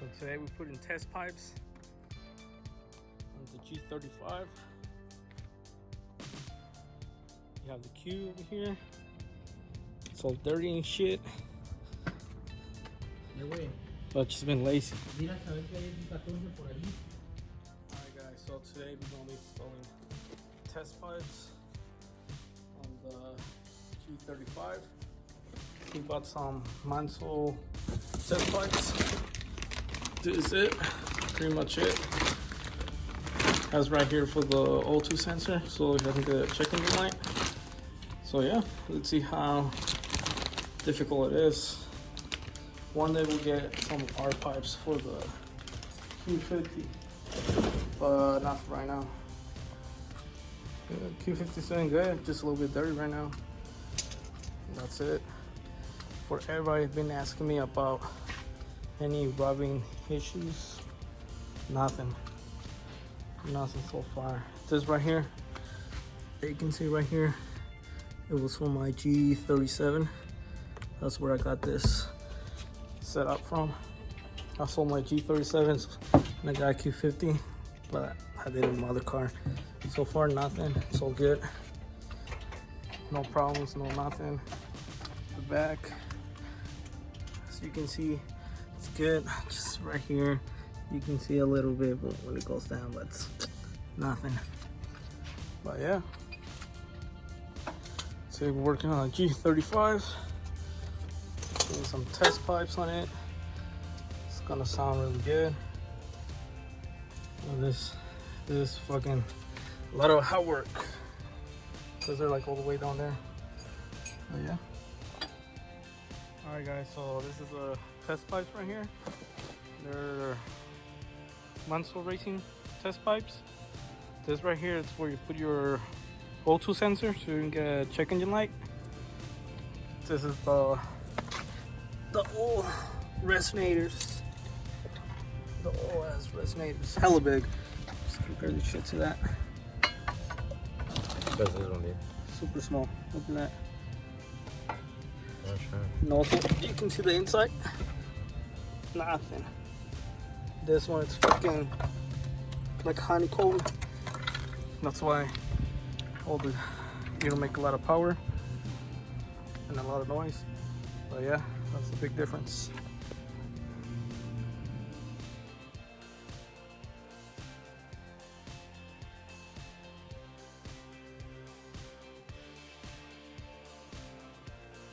So today we put in test pipes on the G35. You have the Q over here. It's all dirty and shit. But just been lazy. Alright guys, so today we're gonna be installing test pipes on the G35. We bought some Manzo test pipes. This is it, pretty much it. Has right here for the O2 sensor, so you can get a check engine light. So yeah, let's see how difficult it is. One day we'll get some of our pipes for the Q50, but not for right now. Q50 is doing good, just a little bit dirty right now. And that's it. For everybody been asking me about any rubbing issues, nothing so far. This right here, you can see right here, it was from my G37. That's where I got this set up from. I sold my G37s and I got Q50, but I did it in my other car. So far nothing, it's all good. No problems, no nothing. The back, as you can see, it's good. Just right here, you can see a little bit when it goes down, but it's nothing. But yeah, so we're working on a G35. Putting some test pipes on it. It's gonna sound really good. This is fucking a lot of hard work because they're like all the way down there. But yeah. Alright guys, so this is the test pipes right here. They're Manzo Racing test pipes. This right here is where you put your O2 sensor so you can get a check engine light. This is the old resonators. The old ass resonators. Hella big. Just compare this shit to that. That's this one, dude. Super small. Look at that. Oh, sure. And also, you can see the inside. Nothing. This one is fucking like honeycomb. That's why it'll make a lot of power and a lot of noise. But yeah, that's the big difference.